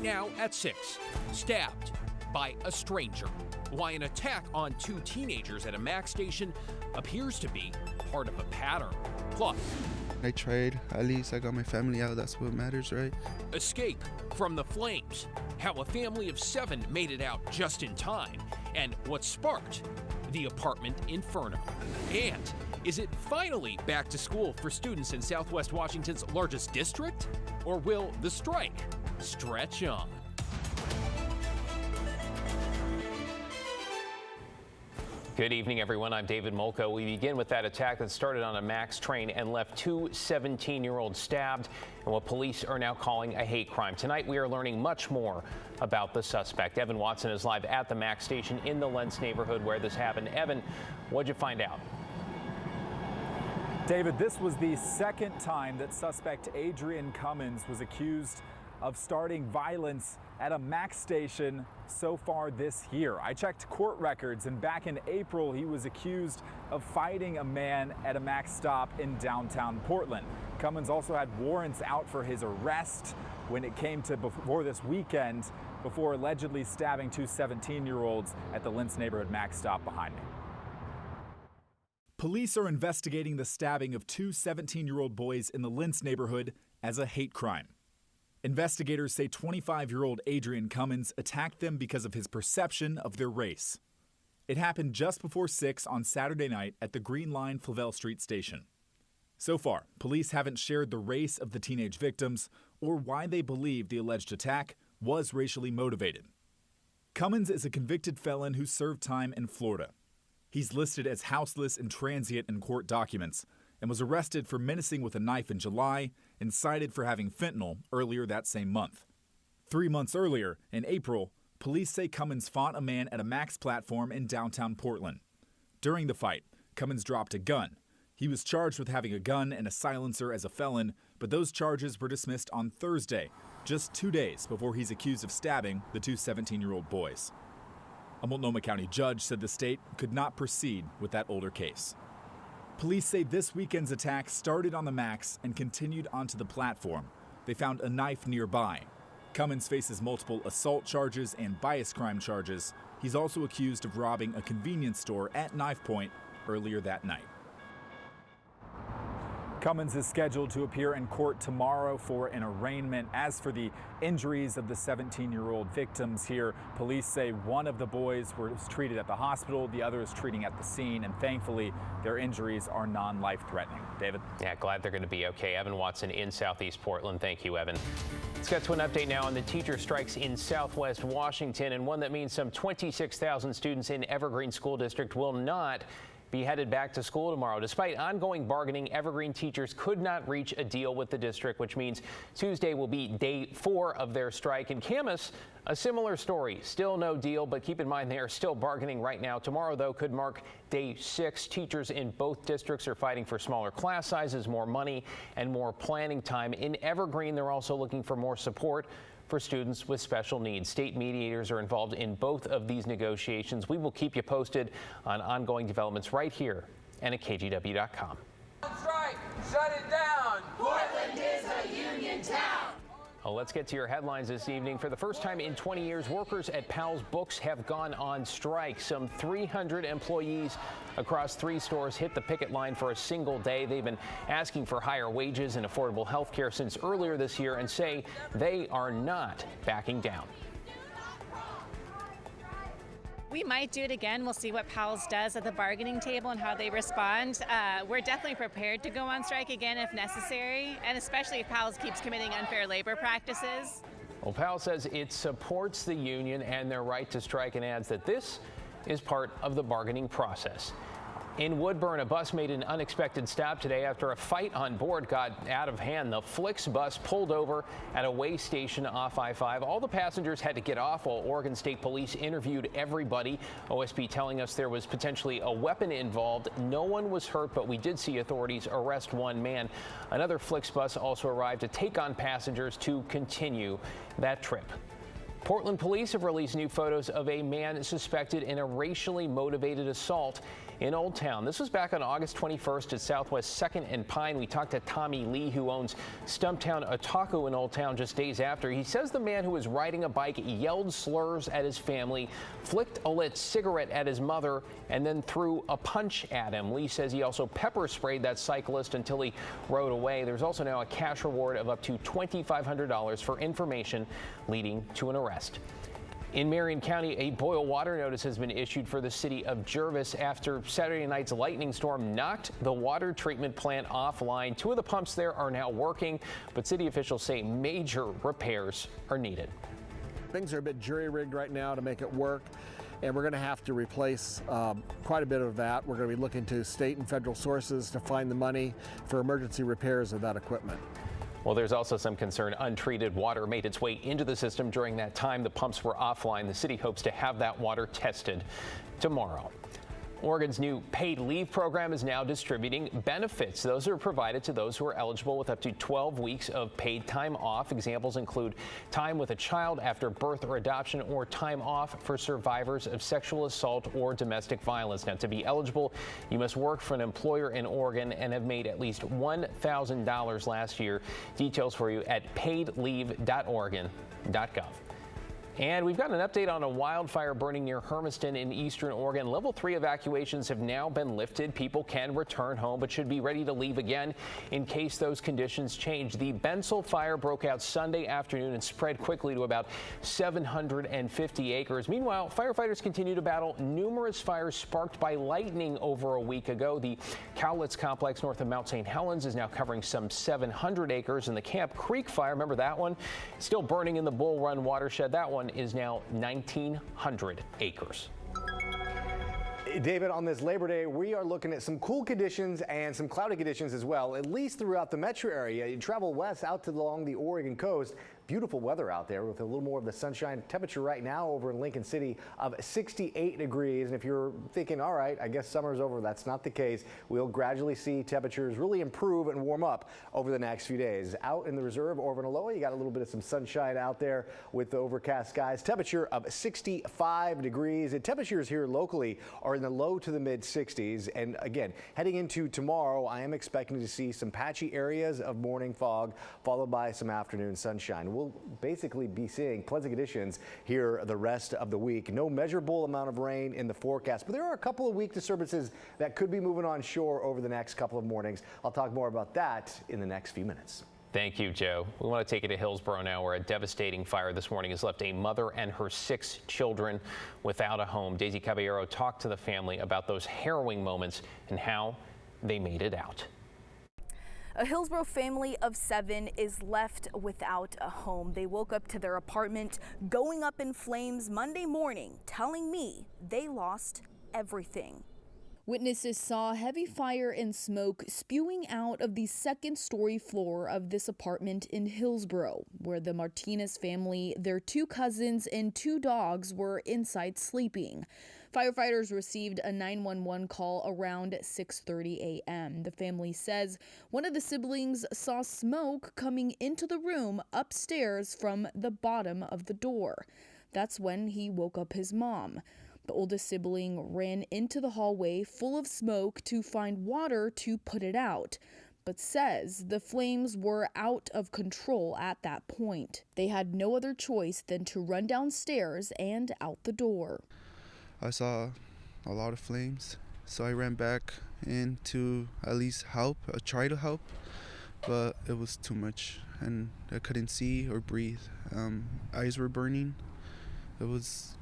Now at 6, stabbed by a stranger. Why an attack on 2 teenagers at a Max station appears to be part of a pattern. Plus, I tried. At least I got my family out. That's what matters, right? escape from the flames. How a family of 7 made it out just in time. And what sparked the apartment inferno. And is it finally back to school for students in Southwest Washington's largest district? Or will the strike stretch on? Good evening, everyone. I'm David Molko. We begin with that attack that started on a Max train and left 2 17-year-olds stabbed in what police are now calling a hate crime. Tonight, we are learning much more about the suspect. Evan Watson is live at the Max station in the Lentz neighborhood where this happened. Evan, what'd you find out? David, this was the second time that suspect Adrian Cummins was accused of starting violence at a Max station so far this year. I checked court records, and back in April, he was accused of fighting a man at a Max stop in downtown Portland. Cummins also had warrants out for his arrest when it came to before this weekend, before allegedly stabbing 2 17-year-olds at the Lentz neighborhood Max stop behind me. Police are investigating the stabbing of 2 17-year-old boys in the Lentz neighborhood as a hate crime. Investigators say 25-year-old Adrian Cummins attacked them because of his perception of their race. It happened just before 6 on Saturday night at the Green Line Flavel Street station. So far, police haven't shared the race of the teenage victims or why they believe the alleged attack was racially motivated. Cummins is a convicted felon who served time in Florida. He's listed as houseless and transient in court documents and was arrested for menacing with a knife in July and cited for having fentanyl earlier that same month. 3 months earlier, in April, police say Cummins fought a man at a Max platform in downtown Portland. During the fight, Cummins dropped a gun. He was charged with having a gun and a silencer as a felon, but those charges were dismissed on Thursday, just 2 days before he's accused of stabbing the 2 17-year-old boys. A Multnomah County judge said the state could not proceed with that older case. Police say this weekend's attack started on the Max and continued onto the platform. They found a knife nearby. Cummins faces multiple assault charges and bias crime charges. He's also accused of robbing a convenience store at knife point earlier that night. Cummins is scheduled to appear in court tomorrow for an arraignment. As for the injuries of the 17-year-old victims here, police say one of the boys was treated at the hospital, the other is treating at the scene, and thankfully their injuries are non-life-threatening. David? Yeah, glad they're going to be okay. Evan Watson in Southeast Portland. Thank you, Evan. Let's get to an update now on the teacher strikes in Southwest Washington, and one that means some 26,000 students in Evergreen School District will not be headed back to school tomorrow. Despite ongoing bargaining, Evergreen teachers could not reach a deal with the district, which means Tuesday will be day 4 of their strike. In Camas, a similar story. Still no deal, but keep in mind they are still bargaining right now. Tomorrow, though, could mark day 6. Teachers in both districts are fighting for smaller class sizes, more money, and more planning time. In Evergreen, they're also looking for more support for students with special needs. State mediators are involved in both of these negotiations. We will keep you posted on ongoing developments right here and at KGW.com. Strike, shut it down. Portland is a union town. Well, let's get to your headlines this evening. For the first time in 20 years, workers at Powell's Books have gone on strike. Some 300 employees across 3 stores hit the picket line for a single day. They've been asking for higher wages and affordable health care since earlier this year and say they are not backing down. We might do it again. We'll see what Powell's does at the bargaining table and how they respond. We're definitely prepared to go on strike again if necessary, and especially if Powell's keeps committing unfair labor practices. Well, Powell says it supports the union and their right to strike and adds that this is part of the bargaining process. In Woodburn, a bus made an unexpected stop today after a fight on board got out of hand. The Flix bus pulled over at a way station off I-5. All the passengers had to get off while Oregon State Police interviewed everybody. OSP telling us there was potentially a weapon involved. No one was hurt, but we did see authorities arrest one man. Another Flix bus also arrived to take on passengers to continue that trip. Portland police have released new photos of a man suspected in a racially motivated assault in Old Town. This was back on August 21st at Southwest 2nd and Pine. We talked to Tommy Lee, who owns Stumptown Otaku in Old Town, just days after. He says the man who was riding a bike yelled slurs at his family, flicked a lit cigarette at his mother, and then threw a punch at him. Lee says he also pepper sprayed that cyclist until he rode away. There's also now a cash reward of up to $2,500 for information leading to an arrest. In Marion County, a boil water notice has been issued for the city of Jervis after Saturday night's lightning storm knocked the water treatment plant offline. 2 of the pumps there are now working, but city officials say major repairs are needed. Things are a bit jury-rigged right now to make it work, and we're going to have to replace quite a bit of that. We're going to be looking to state and federal sources to find the money for emergency repairs of that equipment. Well, there's also some concern untreated water made its way into the system during that time the pumps were offline. The city hopes to have that water tested tomorrow. Oregon's new paid leave program is now distributing benefits. Those are provided to those who are eligible with up to 12 weeks of paid time off. Examples include time with a child after birth or adoption, or time off for survivors of sexual assault or domestic violence. Now, to be eligible, you must work for an employer in Oregon and have made at least $1,000 last year. Details for you at paidleave.oregon.gov. And we've got an update on a wildfire burning near Hermiston in eastern Oregon. Level 3 evacuations have now been lifted. People can return home, but should be ready to leave again in case those conditions change. The Bensel fire broke out Sunday afternoon and spread quickly to about 750 acres. Meanwhile, firefighters continue to battle numerous fires sparked by lightning over a week ago. The Cowlitz complex north of Mount St. Helens is now covering some 700 acres. And the Camp Creek fire, remember that one? Still burning in the Bull Run watershed. That one is now 1,900 acres. David, on this Labor Day, we are looking at some cool conditions and some cloudy conditions as well, at least throughout the metro area. You travel west out to along the Oregon coast. Beautiful weather out there with a little more of the sunshine. Temperature right now over in Lincoln City of 68 degrees. And if you're thinking, all right, I guess summer's over, that's not the case. We'll gradually see temperatures really improve and warm up over the next few days. Out in the reserve, Orvin-Aloha, you got a little bit of some sunshine out there with the overcast skies. Temperature of 65 degrees. And temperatures here locally are in the low to the mid 60s. And again, heading into tomorrow, I am expecting to see some patchy areas of morning fog followed by some afternoon sunshine. We'll basically be seeing pleasant conditions here the rest of the week. No measurable amount of rain in the forecast, but there are a couple of weak disturbances that could be moving on shore over the next couple of mornings. I'll talk more about that in the next few minutes. Thank you, Joe. We want to take you to Hillsborough now, where a devastating fire this morning has left a mother and her 6 children without a home. Daisy Caballero talked to the family about those harrowing moments and how they made it out. A Hillsborough family of 7 is left without a home. They woke up to their apartment going up in flames Monday morning, telling me they lost everything. Witnesses saw heavy fire and smoke spewing out of the second-story floor of this apartment in Hillsborough, where the Martinez family, their 2 cousins, and 2 dogs were inside sleeping. Firefighters received a 911 call around 6:30 a.m. The family says one of the siblings saw smoke coming into the room upstairs from the bottom of the door. That's when he woke up his mom. The oldest sibling ran into the hallway full of smoke to find water to put it out, but says the flames were out of control at that point. They had no other choice than to run downstairs and out the door. I saw a lot of flames, so I ran back in to at least help, try to help, but it was too much and I couldn't see or breathe. Eyes were burning. It was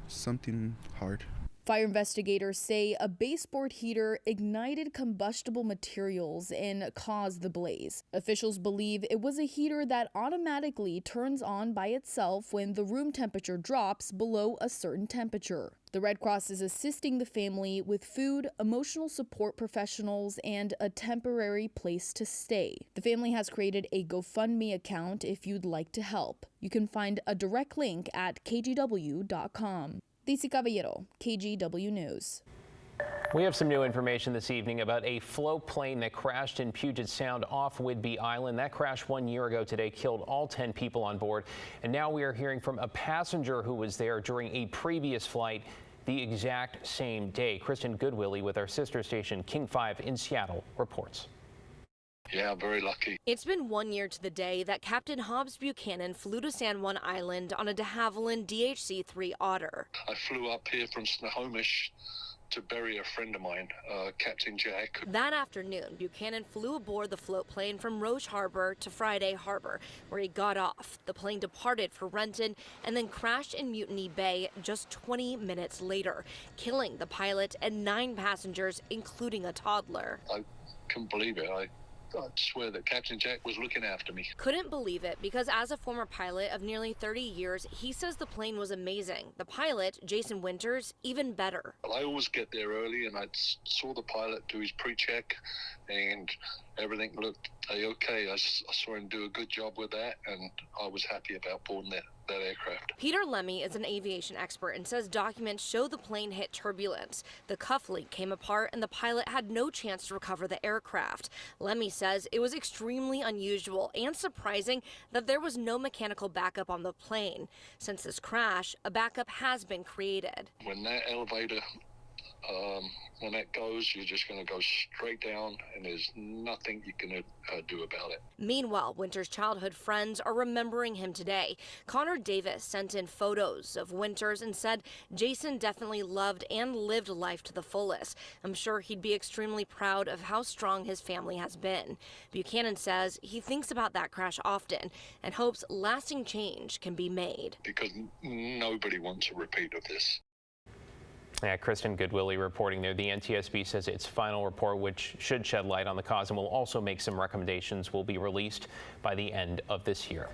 something hard. Fire investigators say a baseboard heater ignited combustible materials and caused the blaze. Officials believe it was a heater that automatically turns on by itself when the room temperature drops below a certain temperature. The Red Cross is assisting the family with food, emotional support professionals, and a temporary place to stay. The family has created a GoFundMe account if you'd like to help. You can find a direct link at KGW.com. Daisy Caballero, KGW News. We have some new information this evening about a float plane that crashed in Puget Sound off Whidbey Island. That crash 1 year ago today killed all 10 people on board. And now we are hearing from a passenger who was there during a previous flight. the exact same day. Kristen Goodwillie with our sister station King 5 in Seattle reports. Yeah, very lucky. It's been 1 year to the day that Captain Hobbs Buchanan flew to San Juan Island on a de Havilland DHC-3 Otter. I flew up here from Snohomish to bury a friend of mine, Captain Jack. That afternoon, Buchanan flew aboard the float plane from Roche Harbor to Friday Harbor, where he got off. The plane departed for Renton and then crashed in Mutiny Bay just 20 minutes later, killing the pilot and 9 passengers, including a toddler. I couldn't believe it. I swear that Captain Jack was looking after me. Couldn't believe it because as a former pilot of nearly 30 years, he says the plane was amazing. The pilot, Jason Winters, even better. I always get there early, and I saw the pilot do his pre-check, and everything looked okay. I saw him do a good job with that, and I was happy about boarding that aircraft. Peter Lemmy is an aviation expert and says documents show the plane hit turbulence. The cuff link came apart and the pilot had no chance to recover the aircraft. Lemmy says it was extremely unusual and surprising that there was no mechanical backup on the plane. Since this crash, a backup has been created. When that elevator when that goes, you're just going to go straight down, and there's nothing you can do about it. Meanwhile, Winters' childhood friends are remembering him today. Connor Davis sent in photos of Winters and said Jason definitely loved and lived life to the fullest. I'm sure he'd be extremely proud of how strong his family has been. Buchanan says he thinks about that crash often and hopes lasting change can be made. Because nobody wants a repeat of this. Yeah, Kristen Goodwillie reporting there. The NTSB says its final report, which should shed light on the cause and will also make some recommendations, will be released by the end of this year.